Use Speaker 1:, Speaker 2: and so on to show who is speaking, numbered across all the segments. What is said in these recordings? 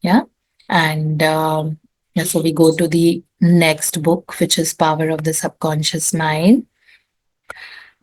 Speaker 1: Yeah. And so we go to the next book, which is Power of the Subconscious Mind,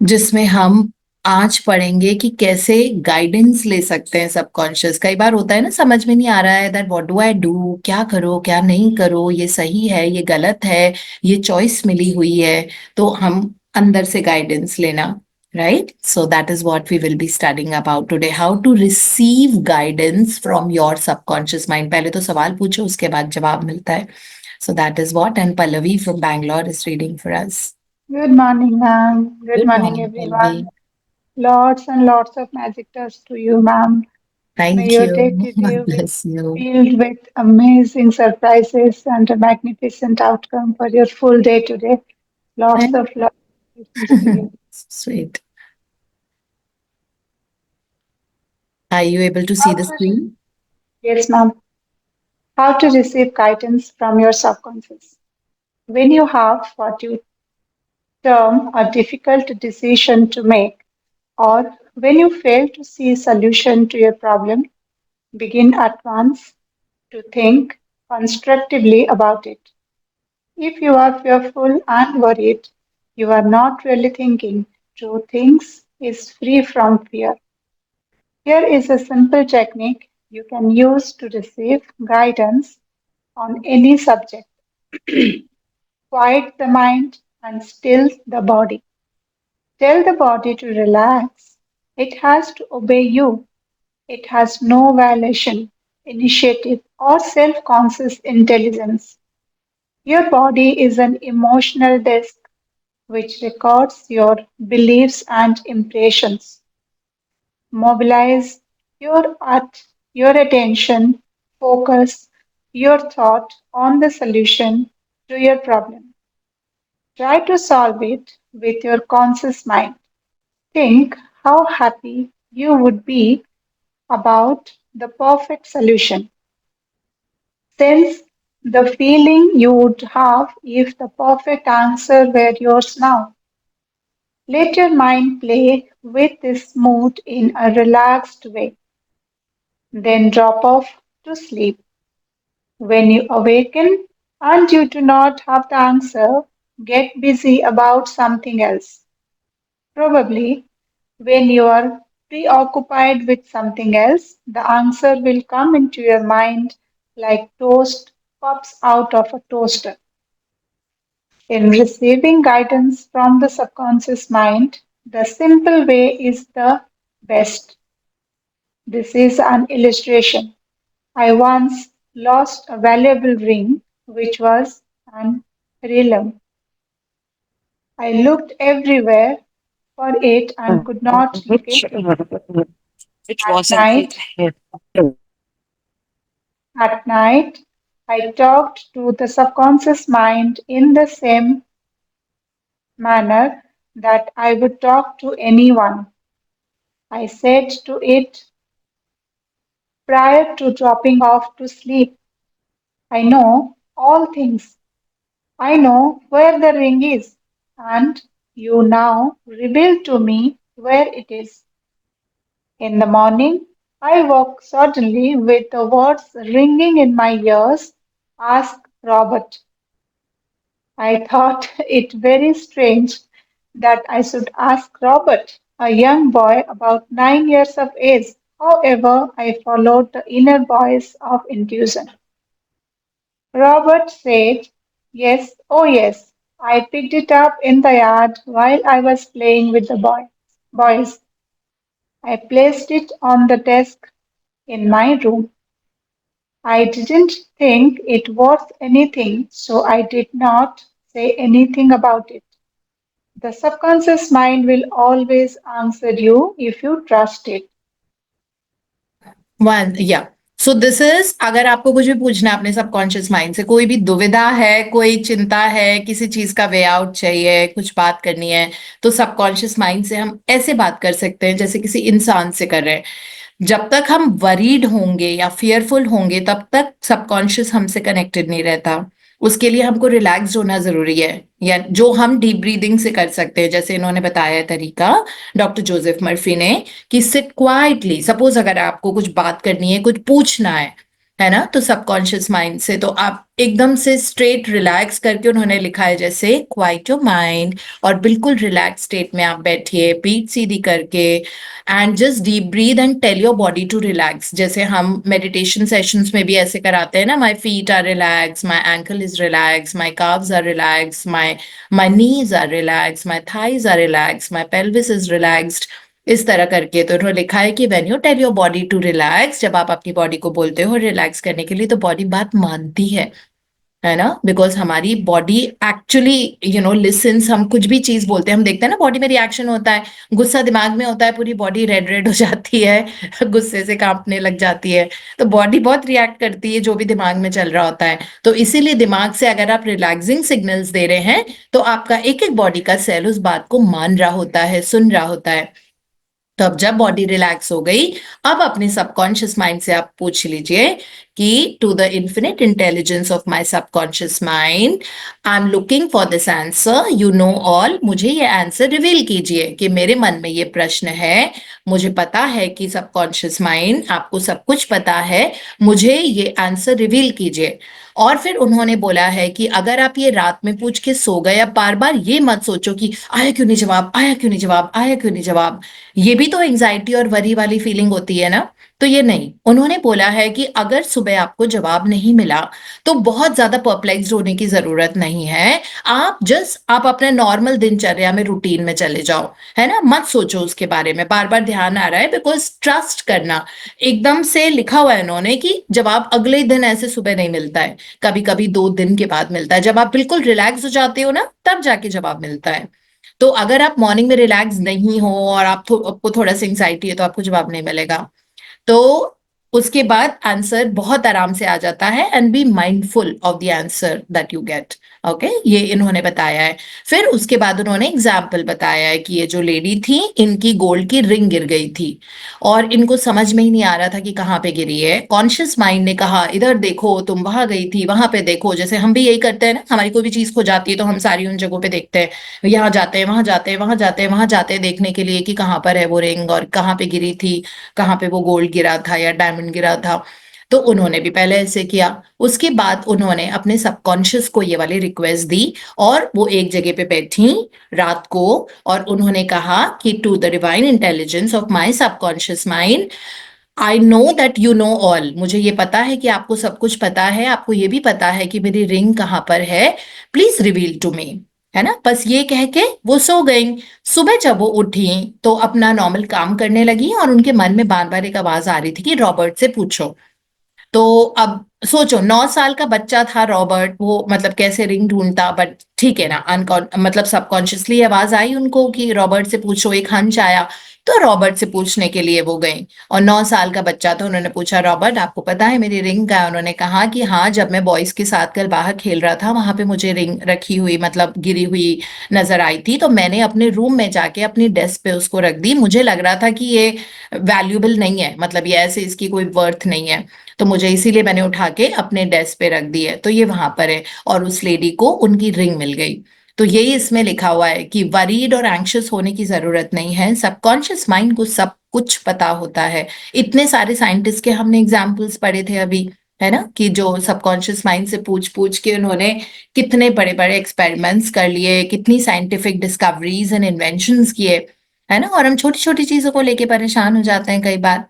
Speaker 1: जिसमें हम आज पढ़ेंगे कि कैसे गाइडेंस ले सकते हैं सबकॉन्शियस। कई बार होता है ना, समझ में नहीं आ रहा है that what do I do, क्या करो क्या नहीं करो, ये सही है ये गलत है, ये चॉइस मिली हुई है। तो हम अंदर से गाइडेंस लेना, right? So that is what we will be studying about today, how to receive guidance from your subconscious mind. पहले तो सवाल पूछो, उसके बाद जवाब मिलता है। So that is what, and Pallavi from Bangalore is reading for us.
Speaker 2: Good morning, ma'am. Good
Speaker 1: good
Speaker 2: morning,
Speaker 1: morning Pallavi.
Speaker 2: everyone. Lots and lots of magic touch to you, ma'am. May
Speaker 1: Thank
Speaker 2: your
Speaker 1: you.
Speaker 2: day today
Speaker 1: God
Speaker 2: be
Speaker 1: bless you.
Speaker 2: filled with amazing surprises and a magnificent outcome for your full day today. Lots
Speaker 1: Thank
Speaker 2: of love and blessings to you.
Speaker 1: Sweet. Are you able to see
Speaker 2: How
Speaker 1: the
Speaker 2: to,
Speaker 1: screen?
Speaker 2: yes, ma'am. How to receive guidance from your subconscious. When you have what you term a difficult decision to make, or when you fail to see a solution to your problem, begin at once to think constructively about it. If you are fearful and worried, you are not really thinking. True things is free from fear. Here is a simple technique you can use to receive guidance on any subject. Quiet the mind and still the body. Tell the body to relax. It has to obey you. It has no violation, initiative, or self conscious intelligence. Your body is an emotional disk which records your beliefs and impressions. Mobilize your attention, focus your thought on the solution to your problem. Try to solve it with your conscious mind. Think how happy you would be about the perfect solution. Sense the feeling you would have if the perfect answer were yours now. Let your mind play with this mood in a relaxed way, then drop off to sleep. When you awaken and you do not have the answer, get busy about something else. Probably when you are preoccupied with something else, the answer will come into your mind like toast pops out of a toaster. In receiving guidance from the subconscious mind, the simple way is the best. This is an illustration. I once lost a valuable ring, which was an heirloom. I looked everywhere for it and could not locate it.
Speaker 3: Which
Speaker 2: At
Speaker 3: was an
Speaker 2: night, at night, I talked to the subconscious mind in the same manner that I would talk to anyone. I said to it prior to dropping off to sleep, I know all things. I know where the ring is, and you now reveal to me where it is. In the morning, I woke suddenly with the words ringing in my ears, Ask Robert. I thought it very strange that I should ask Robert, a young boy about 9 years of age. However, I followed the inner voice of intuition. Robert said, Yes, oh yes, I picked it up in the yard while I was playing with the boys. I placed it on the desk in my room. I didn't think it worth anything, so I did not say anything about it. The subconscious mind will always answer you if you trust it.
Speaker 1: One या so this is, अगर आपको कुछ भी पूछना है अपने subconscious mind से, कोई भी दुविधा है, कोई चिंता है, किसी चीज का वे आउट चाहिए, कुछ बात करनी है, तो सबकॉन्शियस माइंड से हम ऐसे बात कर सकते हैं जैसे किसी इंसान से कर रहे हैं। जब तक हम वरीड होंगे या फियरफुल होंगे, तब तक सबकॉन्शियस हमसे कनेक्टेड नहीं रहता। उसके लिए हमको रिलैक्स्ड होना जरूरी है, या जो हम डीप ब्रीदिंग से कर सकते हैं, जैसे इन्होंने बताया है तरीका, डॉक्टर जोसेफ मर्फी ने, कि सिट क्वाइटली। सपोज अगर आपको कुछ बात करनी है, कुछ पूछना है, है ना। तो सबकॉन्शियस माइंड से तो आप एकदम से स्ट्रेट रिलैक्स करके उन्होंने लिखा है जैसे क्वाइट योर माइंड, और बिल्कुल रिलैक्स स्टेट में आप बैठिए पीठ सीधी करके, and just deep breathe and tell your body to relax. जैसे हम मेडिटेशन सेशंस में भी ऐसे कराते हैं ना, my feet are relax, my ankle is relax, my calves are relax, my knees are relax, my thighs are relax, my pelvis is relaxed, इस तरह करके। तो उन्होंने लिखा है कि when you tell your body to relax, जब आप अपनी बॉडी को बोलते हो रिलैक्स करने के लिए, तो बॉडी बात मानती है ना। बिकॉज हमारी बॉडी एक्चुअली लिसन्स। हम कुछ भी चीज बोलते हैं, हम देखते हैं ना बॉडी में रिएक्शन होता है। गुस्सा दिमाग में होता है, पूरी बॉडी रेड रेड हो जाती है गुस्से से कांपने लग जाती है। तो बॉडी बहुत रिएक्ट करती है जो भी दिमाग में चल रहा होता है। तो इसीलिए दिमाग से अगर आप रिलैक्सिंग सिग्नल्स दे रहे हैं, तो आपका एक एक बॉडी का सेल उस बात को मान रहा होता है, सुन रहा होता है। तो अब जब बॉडी रिलैक्स हो गई, अब अपने सबकॉन्शियस माइंड से आप पूछ लीजिए कि to the infinite intelligence of my subconscious mind, I am looking for this answer, you know all, मुझे ये आंसर रिवील कीजिए कि मेरे मन में ये प्रश्न है। मुझे पता है कि सबकॉन्शियस माइंड आपको सब कुछ पता है, मुझे ये आंसर रिवील कीजिए। और फिर उन्होंने बोला है कि अगर आप ये रात में पूछ के सो गए, अब बार बार ये मत सोचो कि आया क्यों नहीं जवाब, आया क्यों नहीं जवाब, आया क्यों नहीं जवाब। ये भी तो एंजाइटी और वरी वाली फीलिंग होती है ना। तो ये नहीं, उन्होंने बोला है कि अगर सुबह आपको जवाब नहीं मिला, तो बहुत ज्यादा परप्लेक्स्ड होने की जरूरत नहीं है। आप अपने नॉर्मल दिनचर्या में, रूटीन में चले जाओ, है ना। मत सोचो उसके बारे में, बार बार ध्यान आ रहा है, बिकॉज ट्रस्ट करना। एकदम से लिखा हुआ है उन्होंने कि जवाब अगले दिन ऐसे सुबह नहीं मिलता है, कभी कभी 2 दिन के बाद मिलता है। जब आप बिल्कुल रिलैक्स हो जाते हो ना, तब जाके जवाब मिलता है। तो अगर आप मॉर्निंग में रिलैक्स नहीं हो और आपको थोड़ा सा एंग्जाइटी है, तो आपको जवाब नहीं मिलेगा। तो उसके बाद आंसर बहुत आराम से आ जाता है, and be mindful of the answer that you get. Okay, ये इन्होंने बताया है। फिर उसके बाद उन्होंने एग्जाम्पल बताया है कि ये जो लेडी थी, इनकी गोल्ड की रिंग गिर गई थी, और इनको समझ में ही नहीं आ रहा था कि कहाँ पे गिरी है। कॉन्शियस माइंड ने कहा इधर देखो, तुम वहां गई थी, वहां पे देखो। जैसे हम भी यही करते हैं ना, हमारी कोई भी चीज खो जाती है तो हम सारी उन जगहों पे देखते हैं, यहाँ जाते हैं, वहां जाते हैं, वहां जाते हैं, वहां जाते हैं, देखने के लिए कि कहाँ पर है वो रिंग और कहाँ पे गिरी थी, कहाँ पे वो गोल्ड गिरा था या डायमंड गिरा था। तो उन्होंने भी पहले ऐसे किया। उसके बाद उन्होंने अपने सबकॉन्शियस को ये वाली रिक्वेस्ट दी, और वो एक जगह पे बैठी रात को, और उन्होंने कहा कि to the divine intelligence of my subconscious mind, I know that you know all, मुझे ये पता है कि आपको सब कुछ पता है, आपको ये भी पता है कि मेरी रिंग कहाँ पर है, प्लीज रिवील टू मी। है ना, बस ये कह के वो सो गई। सुबह जब वो उठी, तो अपना नॉर्मल काम करने लगी, और उनके मन में बार बार एक आवाज आ रही थी कि रॉबर्ट से पूछो। तो अब सोचो, 9 साल का बच्चा था रॉबर्ट, वो मतलब कैसे रिंग ढूंढता। बट ठीक है ना, अनकॉन मतलब सबकॉन्शियसली आवाज आई उनको कि रॉबर्ट से पूछो, एक हंच आया। तो रॉबर्ट से पूछने के लिए वो गई, और 9 साल का बच्चा था। उन्होंने पूछा, रॉबर्ट आपको पता है मेरी रिंग का है? उन्होंने कहा कि हाँ, जब मैं बॉयज के साथ कल बाहर खेल रहा था, वहां पे मुझे रिंग रखी हुई, मतलब गिरी हुई नजर आई थी, तो मैंने अपने रूम में जाके अपनी डेस्क पे उसको रख दी। मुझे लग रहा था कि ये वैल्यूएबल नहीं है, मतलब ये ऐसे इसकी कोई वर्थ नहीं है, तो मुझे इसीलिए मैंने उठा के अपने डेस्क पे रख दी है। तो ये वहां पर है, और उस लेडी को उनकी रिंग मिल गई। तो यही इसमें लिखा हुआ है कि वरीड और एंग्शियस होने की जरूरत नहीं है, सबकॉन्शियस माइंड को सब कुछ पता होता है। इतने सारे साइंटिस्ट के हमने एग्जाम्पल्स पढ़े थे अभी, है ना, कि जो सबकॉन्शियस माइंड से पूछ पूछ के उन्होंने कितने बड़े बड़े एक्सपेरिमेंट्स कर लिए, कितनी साइंटिफिक डिस्कवरीज एंड इन्वेंशंस किए, है ना। और हम छोटी छोटी चीजों को लेके परेशान हो जाते हैं कई बार।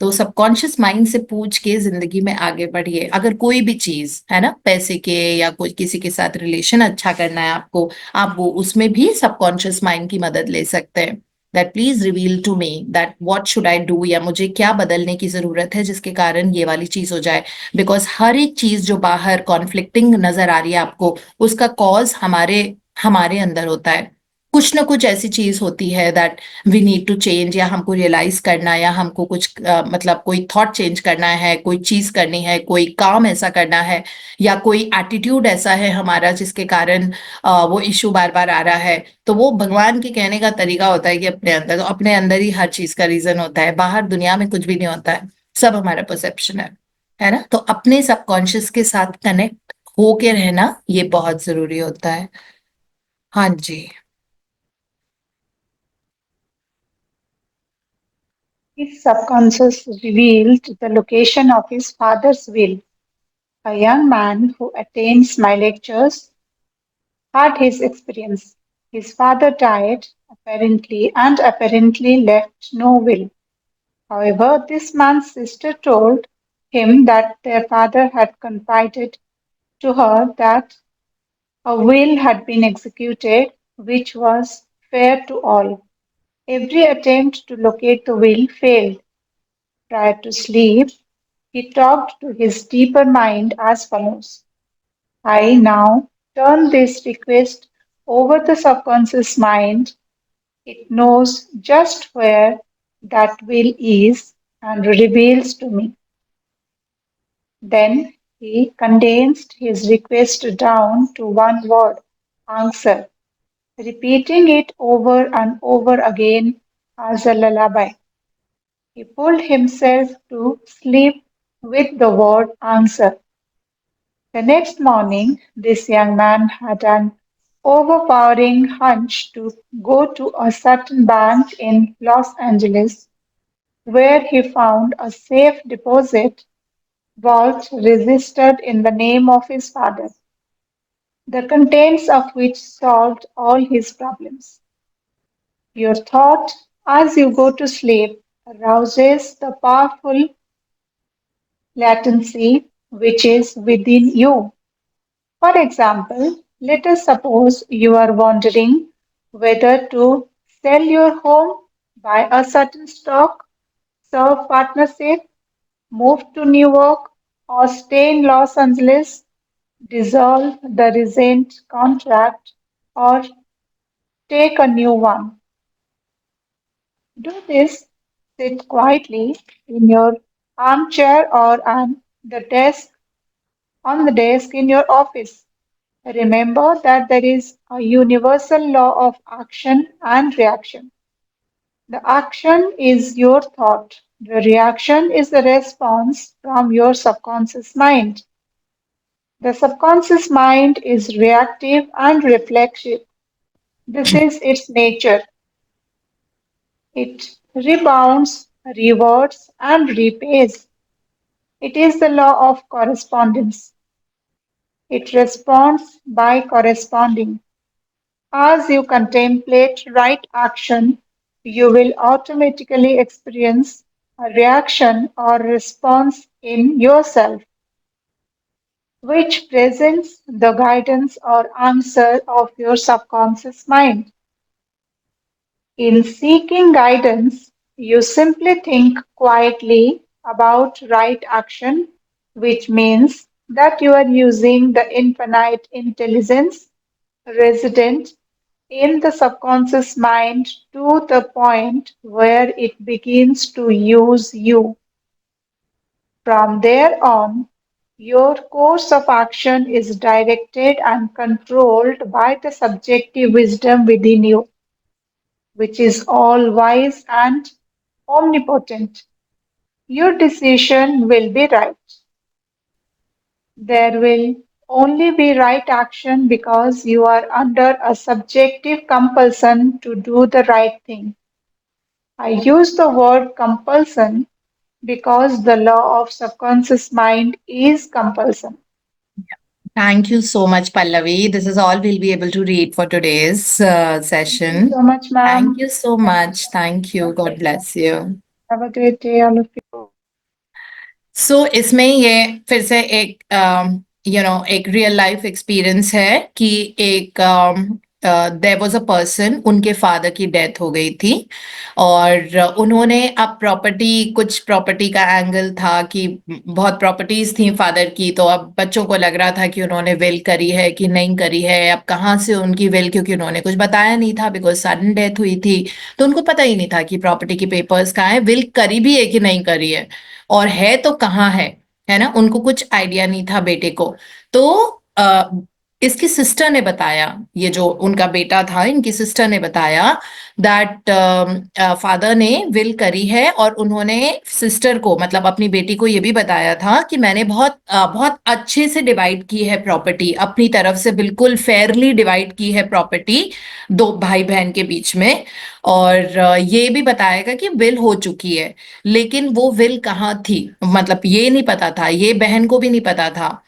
Speaker 1: तो सबकॉन्शियस माइंड से पूछ के जिंदगी में आगे बढ़िए। अगर कोई भी चीज है ना, पैसे के या कोई किसी के साथ रिलेशन अच्छा करना है आपको, आप वो उसमें भी सबकॉन्शियस माइंड की मदद ले सकते हैं। That please reveal to me that what should I do, या मुझे क्या बदलने की जरूरत है जिसके कारण ये वाली चीज हो जाए। बिकॉज हर एक चीज जो बाहर कॉन्फ्लिक्टिंग नजर आ रही है आपको, उसका कॉज हमारे हमारे अंदर होता है। कुछ ना कुछ ऐसी चीज होती है that we need to change, या हमको रियलाइज करना, या हमको कुछ मतलब कोई थॉट चेंज करना है, कोई चीज करनी है, कोई काम ऐसा करना है, या कोई एटीट्यूड ऐसा है हमारा जिसके कारण वो इश्यू बार बार आ रहा है। तो वो भगवान के कहने का तरीका होता है कि अपने अंदर, तो अपने अंदर ही हर चीज का रीजन होता है, बाहर दुनिया में कुछ भी नहीं होता है, सब हमारा परसेप्शन है ना। तो अपने सबकॉन्शियस के साथ कनेक्ट होके रहना ये बहुत जरूरी होता है। हाँ जी।
Speaker 2: His subconscious revealed the location of his father's will. A young man who attends my lectures had his experience. His father died, apparently left no will. However, this man's sister told him that their father had confided to her that a will had been executed which was fair to all. Every attempt to locate the will failed. Prior to sleep, he talked to his deeper mind as follows: I now turn this request over the subconscious mind. It knows just where that will is and reveals to me. Then he condensed his request down to one word: answer, repeating it over and over again as a lullaby. He pulled himself to sleep with the word answer. The next morning, this young man had an overpowering hunch to go to a certain bank in Los Angeles, where he found a safe deposit vault registered in the name of his father, the contents of which solved all his problems. Your thought as you go to sleep arouses the powerful latency which is within you. For example, let us suppose you are wondering whether to sell your home, buy a certain stock, serve partnership, move to New York, or stay in Los Angeles, dissolve the recent contract, or take a new one. Do this. Sit quietly in your armchair or on the desk in your office. Remember that there is a universal law of action and reaction. The action is your thought. The reaction is the response from your subconscious mind. The subconscious mind is reactive and reflexive. This is its nature. It rebounds, rewards, and repays. It is the law of correspondence. It responds by corresponding. As you contemplate right action, you will automatically experience a reaction or response in yourself, which presents the guidance or answer of your subconscious mind. In seeking guidance, you simply think quietly about right action, which means that you are using the infinite intelligence resident in the subconscious mind to the point where it begins to use you. From there on, your course of action is directed and controlled by the subjective wisdom within you, which is all wise and omnipotent. Your decision will be right. There will only be right action because you are under a subjective compulsion to do the right thing. I use the word compulsion because the law of subconscious mind is compulsion.
Speaker 1: Thank you so much, Pallavi. This is all we'll be able to read for today's
Speaker 2: Thank you so
Speaker 1: session.
Speaker 2: much,
Speaker 1: Thank
Speaker 2: ma'am.
Speaker 1: you so much. Thank you. God bless you.
Speaker 2: Have a great day, all of you.
Speaker 1: सो इसमें ये फिर से एक एक real life experience है कि एक there was a person, उनके फादर की डेथ हो गई थी और उन्होंने अब कुछ प्रॉपर्टी का एंगल था कि बहुत प्रॉपर्टीज थी फादर की, तो अब बच्चों को लग रहा था कि उन्होंने विल करी है कि नहीं करी है, अब कहाँ से उनकी विल, क्योंकि उन्होंने कुछ बताया नहीं था बिकॉज सडन डेथ हुई थी, तो उनको पता ही नहीं था कि प्रॉपर्टी की पेपर्स कहाँ है, विल करी भी है कि नहीं करी है, और है तो कहाँ है ना, उनको कुछ आइडिया नहीं था बेटे को। तो इसकी सिस्टर ने बताया, ये जो उनका बेटा था इनकी सिस्टर ने बताया दैट फादर ने विल करी है, और उन्होंने सिस्टर को मतलब अपनी बेटी को ये भी बताया था कि मैंने बहुत अच्छे से डिवाइड की है प्रॉपर्टी, अपनी तरफ से बिल्कुल फेयरली डिवाइड की है प्रॉपर्टी दो भाई बहन के बीच में। और ये भी बताएगा कि विल हो चुकी है, लेकिन वो विल कहाँ थी मतलब ये नहीं पता था, ये बहन को भी नहीं पता था।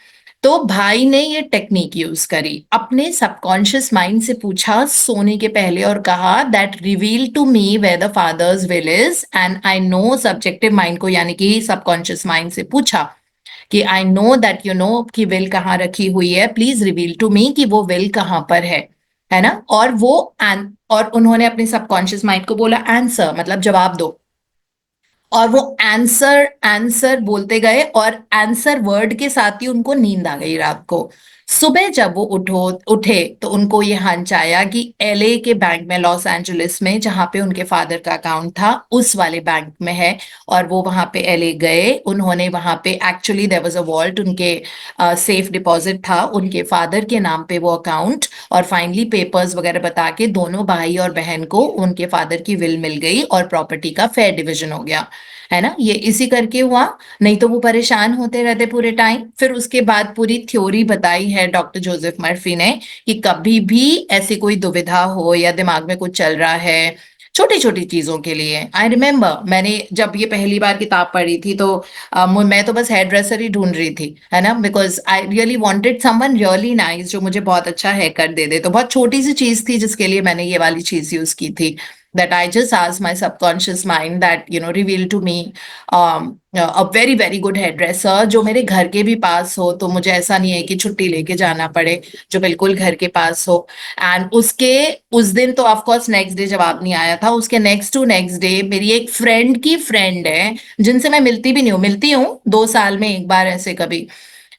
Speaker 1: तो भाई ने ये टेक्निक यूज करी, अपने सबकॉन्शियस माइंड से पूछा सोने के पहले और कहा that reveal to me where the father's will is, and I know subjective mind को यानी कि सबकॉन्शियस माइंड से पूछा कि I know that you know कि विल कहाँ रखी हुई है, प्लीज रिवील टू मी कि वो विल कहाँ पर है ना। और उन्होंने अपने सबकॉन्शियस माइंड को बोला आंसर मतलब जवाब दो, और वो आंसर आंसर बोलते गए, और आंसर वर्ड के साथ ही उनको नींद आ गई रात को। सुबह जब वो उठे तो उनको ये हंच आया कि एलए के बैंक में, लॉस एंजलिस में जहां पे उनके फादर का अकाउंट था उस वाले बैंक में है। और वो वहां पे एलए गए, उन्होंने वहां पे actually there was a vault, उनके सेफ डिपॉजिट था उनके फादर के नाम पे वो अकाउंट, और फाइनली पेपर्स वगैरह बता के दोनों भाई और बहन को उनके फादर की विल मिल गई और प्रॉपर्टी का फेयर डिवीजन हो गया, है ना। ये इसी करके हुआ, नहीं तो वो परेशान होते रहते पूरे टाइम। फिर उसके बाद पूरी थ्योरी बताई है डॉक्टर जोसेफ मर्फी ने कि कभी भी ऐसी कोई दुविधा हो या दिमाग में कुछ चल रहा है छोटी छोटी चीजों के लिए। आई रिमेम्बर मैंने जब ये पहली बार किताब पढ़ी थी तो मैं तो बस हेयर ड्रेसर ही ढूंढ रही थी, है ना, because I really wanted someone really nice जो मुझे बहुत अच्छा हेयर कट दे दे। तो बहुत छोटी सी चीज थी जिसके लिए मैंने ये वाली चीज यूज की थी, that I just asked my subconscious mind that reveal to me a very very good hairdresser जो मेरे घर के भी पास हो, तो मुझे ऐसा नहीं है कि छुट्टी लेके जाना पड़े, जो बिल्कुल घर के पास हो। एंड उसके उस दिन तो ऑफ कोर्स नेक्स्ट डे जवाब नहीं आया था, उसके नेक्स्ट टू नेक्स्ट डे मेरी एक फ्रेंड की फ्रेंड है जिनसे मैं मिलती भी नहीं हूँ, मिलती हूँ 2 साल में एक बार ऐसे कभी,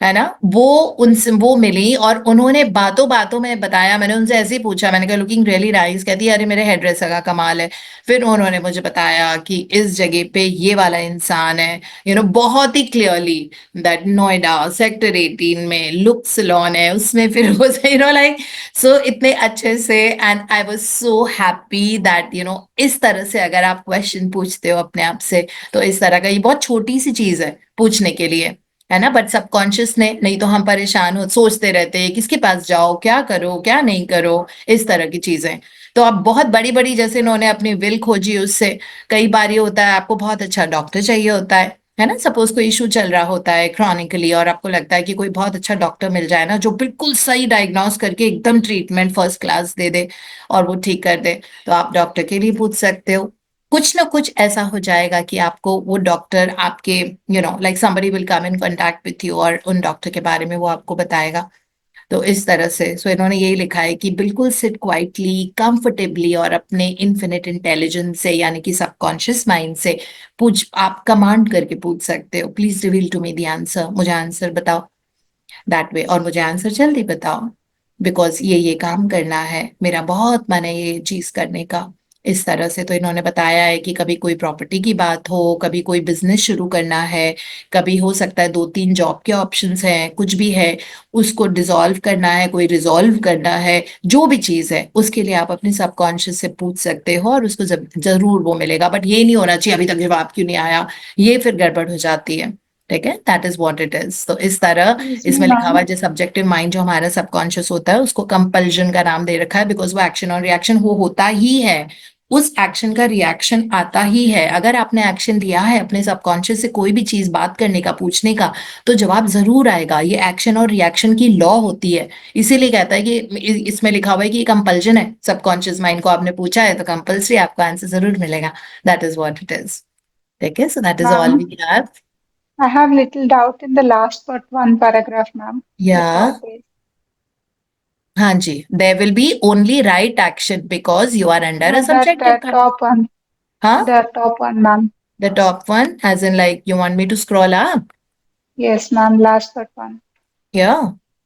Speaker 1: है ना, वो उनसे वो मिली और उन्होंने बातों बातों में बताया। मैंने उनसे ऐसे ही पूछा, मैंने कहा लुकिंग रियली नाइस, कहती है अरे मेरे हेयर ड्रेसर का कमाल है। फिर उन्होंने मुझे बताया कि इस जगह पे ये वाला इंसान है, बहुत ही क्लियरली दैट नोएडा सेक्टर 18 में लुक सलोन है उसमें। फिर वो लाइक सो इतने अच्छे से, and I was so happy that इस तरह से अगर आप क्वेश्चन पूछते हो अपने आप से, तो इस तरह का ये बहुत छोटी सी चीज है पूछने के लिए, है ना। बट सबकॉन्शियस ने, नहीं तो हम परेशान हो सोचते रहते हैं किसके पास जाओ, क्या करो क्या नहीं करो, इस तरह की चीजें। तो अब बहुत बड़ी बड़ी जैसे इन्होंने अपनी विल खोजी उससे, कई बार ये होता है आपको बहुत अच्छा डॉक्टर चाहिए होता है ना, सपोज कोई इशू चल रहा होता है क्रॉनिकली और आपको लगता है कि कोई बहुत अच्छा डॉक्टर मिल जाए ना जो बिल्कुल सही डायग्नोस करके एकदम ट्रीटमेंट फर्स्ट क्लास दे दे और वो ठीक कर दे, तो आप डॉक्टर के लिए पूछ सकते हो। कुछ ना कुछ ऐसा हो जाएगा कि आपको वो डॉक्टर आपके like somebody will come in contact with you और उन डॉक्टर के बारे में वो आपको बताएगा। तो इस तरह से सो इन्होंने यही लिखा है कि बिल्कुल सिट क्वाइटली कंफर्टेबली और अपने इन्फिनिट इंटेलिजेंस से यानी कि सबकॉन्शियस माइंड से पूछ, आप कमांड करके पूछ सकते हो please reveal to me the answer, मुझे आंसर बताओ दैट वे, और मुझे आंसर जल्दी बताओ बिकॉज ये काम करना है, मेरा बहुत मन है ये चीज करने का। इस तरह से तो इन्होंने बताया है कि कभी कोई प्रॉपर्टी की बात हो, कभी कोई बिजनेस शुरू करना है, कभी हो सकता है 2-3 जॉब के ऑप्शंस हैं, कुछ भी है उसको डिसॉल्व करना है, कोई रिजॉल्व करना है, जो भी चीज है उसके लिए आप अपने सबकॉन्शियस से पूछ सकते हो और उसको जरूर वो मिलेगा। बट ये नहीं होना चाहिए अभी तक जवाब क्यों नहीं आया, ये फिर गड़बड़ हो जाती है। ठीक है, that is what it is. तो इस तरह
Speaker 2: जी
Speaker 1: इसमें लिखा हुआ
Speaker 2: मैम।
Speaker 1: है जो सब्जेक्टिव माइंड जो हमारा सबकॉन्शियस होता है उसको कंपल्जन का नाम दे रखा है, बिकॉज वो एक्शन और रिएक्शन वो होता ही है, उस एक्शन का रिएक्शन आता ही है। अगर आपने एक्शन लिया है अपने सबकॉन्शियस से कोई भी चीज बात करने का पूछने का, तो जवाब जरूर आएगा। ये एक्शन और रिएक्शन की लॉ होती है, इसीलिए कहता है कि इसमें लिखा हुआ है कि ये कंपल्जन है, सबकॉन्शियस माइंड को आपने पूछा है तो कंपल्सरी आपको आंसर जरूर मिलेगा। That is what it is. ठीक है, so that is all
Speaker 2: Ma'am,
Speaker 1: we have.
Speaker 2: I have little doubt in the last but one paragraph, ma'am. The
Speaker 1: या
Speaker 2: top page.
Speaker 1: हाँ जी, there will be only right action because you are under a
Speaker 2: No, that
Speaker 1: subjective का।
Speaker 2: top one.
Speaker 1: हाँ,
Speaker 2: The top one, ma'am.
Speaker 1: The top one as in like you want me to scroll up.
Speaker 2: Yes, ma'am. Last but one.
Speaker 1: या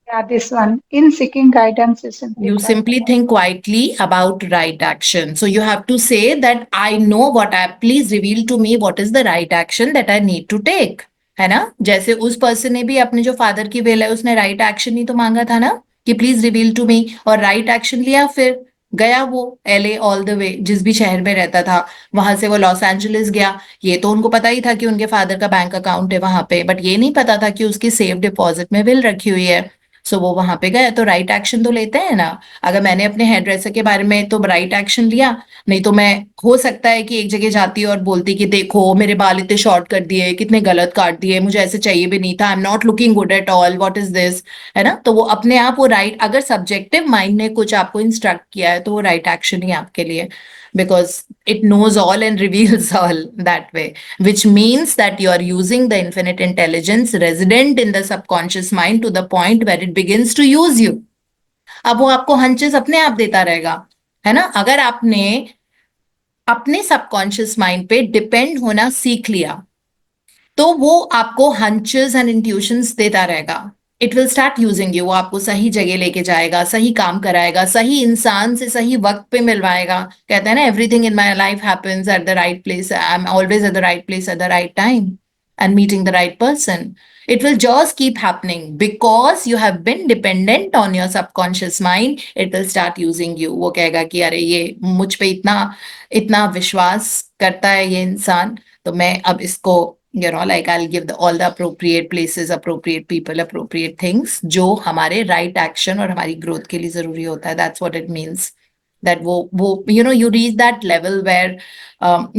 Speaker 2: Yeah, this one. In seeking guidance, you simply
Speaker 1: you simply
Speaker 2: quietly.
Speaker 1: think quietly about right action. So you have to say that I know what I, please reveal to me what is the right action that I need to take, है ना। जैसे उस person ने भी अपने जो father की will है उसने राइट एक्शन ही तो मांगा था ना, कि प्लीज रिवील टू मी, और राइट एक्शन लिया। फिर गया वो LA ऑल द वे, जिस भी शहर में रहता था, वहां से वो लॉस एंजलिस गया। ये तो उनको पता ही था कि उनके फादर का बैंक अकाउंट है वहां पे, बट ये नहीं पता था कि उसकी सेफ डिपॉजिट में विल रखी हुई है। सो वो वहां पे गया, तो राइट एक्शन तो लेते हैं ना। अगर मैंने अपने हेयर ड्रेसर के बारे में तो राइट एक्शन लिया, नहीं तो मैं हो सकता है कि एक जगह जाती और बोलती कि देखो मेरे बाल इतने शॉर्ट कर दिए, कितने गलत काट दिए, मुझे ऐसे चाहिए भी नहीं था, I am not looking good at all, what is this, है ना। तो वो अपने आप वो राइट, अगर सब्जेक्टिव माइंड ने कुछ आपको इंस्ट्रक्ट किया है तो वो राइट एक्शन ही आपके लिए, because it knows all and reveals all that way, which means that you are using the infinite intelligence resident in the subconscious mind to the point where it begins to use you. अब वो आपको हंचेस अपने आप देता रहेगा, है ना। अगर आपने अपने सबकॉन्शियस माइंड पे डिपेंड होना सीख लिया, तो वो आपको हंचेस एंड इंट्यूशंस देता रहेगा। It will start using you, वो आपको सही जगह लेके जाएगा, सही काम कराएगा, सही इंसान से सही वक्त पे मिलवाएगा। कहते हैं ना, everything in my life happens at the right place, I am always at the right place at the right time and meeting the right person. It will just keep happening because you have been dependent on your subconscious mind. It will start using you. वो कहेगा कि अरे ये मुझ पे इतना इतना विश्वास करता है ये इंसान, तो मैं अब इसको like I'll give all the appropriate places, appropriate people, appropriate things जो हमारे right action और हमारी growth के लिए जरूरी होता है। That's what it means. That वो you reach that level where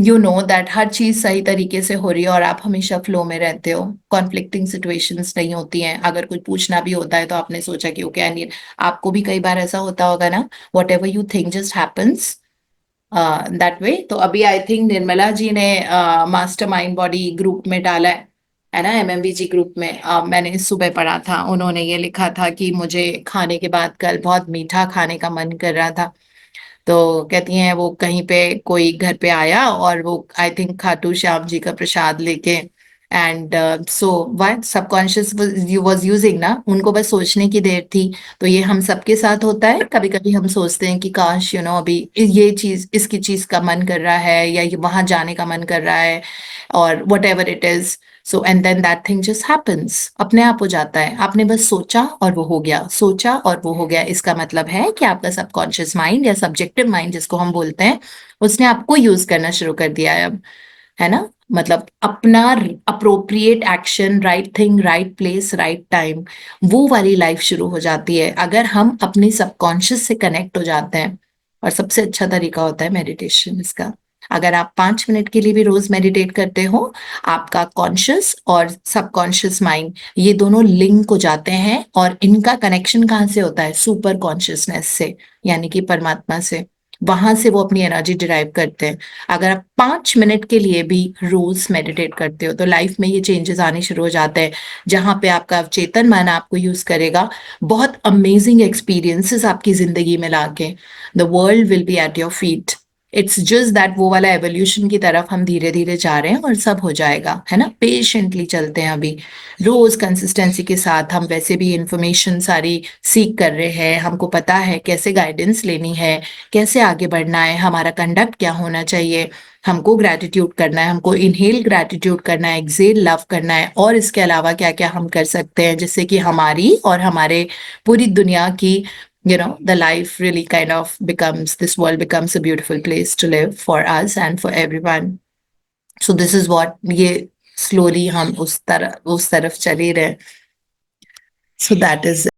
Speaker 1: you know that हर चीज सही तरीके से हो रही है और आप हमेशा फ्लो में रहते हो, कॉन्फ्लिक्टिंग सिचुएशंस नहीं होती हैं। अगर कुछ पूछना भी होता है तो आपने सोचा कि ओके आई नीड, आपको भी कई बार ऐसा होता होगा ना, what ever you think just happens that way. तो अभी आई थिंक निर्मला जी ने मास्टर माइंड बॉडी ग्रुप में डाला है ना, MMBG ग्रुप में। मैंने सुबह पढ़ा था, उन्होंने ये लिखा था कि मुझे खाने के बाद कल बहुत मीठा खाने का मन कर रहा था। तो कहती हैं वो कहीं पे कोई घर पे आया और वो आई थिंक खाटू श्याम जी का प्रसाद लेके, and so what subconscious was using ना, उनको बस सोचने की देर थी। तो ये हम सबके साथ होता है, कभी कभी हम सोचते हैं कि काश अभी ये चीज, इसकी चीज का मन कर रहा है, या ये वहां जाने का मन कर रहा है, और whatever it is. So and then that thing just happens, अपने आप हो जाता है। आपने बस सोचा और वो हो गया, सोचा और वो हो गया। इसका मतलब है कि आपका सबकॉन्शियस माइंड या सब्जेक्टिव माइंड जिसको हम बोलते हैं, उसने आपको यूज करना शुरू कर दिया है अब, है ना। मतलब अपना appropriate action, right thing, right place, right time, वो वाली लाइफ शुरू हो जाती है अगर हम अपने सबकॉन्शियस से कनेक्ट हो जाते हैं। और सबसे अच्छा तरीका होता है मेडिटेशन इसका। अगर आप 5 मिनट के लिए भी रोज मेडिटेट करते हो, आपका कॉन्शियस और सबकॉन्शियस माइंड ये दोनों लिंक हो जाते हैं, और इनका कनेक्शन कहाँ से होता है? सुपर कॉन्शियसनेस से, यानी कि परमात्मा से। वहां से वो अपनी एनर्जी डिराइव करते हैं। अगर आप 5 मिनट के लिए भी रोज मेडिटेट करते हो तो लाइफ में ये चेंजेस आने शुरू हो जाते हैं, जहां पे आपका चेतन मन आपको यूज करेगा बहुत अमेजिंग एक्सपीरियंसेस आपकी जिंदगी में लाके। The world will be at your feet. It's just that वो वाला एवोल्यूशन की तरफ हम धीरे धीरे जा रहे हैं, और सब हो जाएगा, है ना। पेशेंटली चलते हैं अभी, रोज कंसिस्टेंसी के साथ। हम वैसे भी इंफॉर्मेशन सारी सीख कर रहे हैं, हमको पता है कैसे गाइडेंस लेनी है, कैसे आगे बढ़ना है, हमारा कंडक्ट क्या होना चाहिए। हमको ग्रैटिट्यूड करना है, हमको इनहेल ग्रैटिट्यूड करना है, एक्सेल लव करना है, और इसके अलावा क्या क्या हम कर सकते हैं जिससे कि हमारी और हमारे पूरी दुनिया की the life really kind of becomes, this world becomes a beautiful place to live for us and for everyone. So this is what ये slowly हम उस तरफ चले रहे. So that is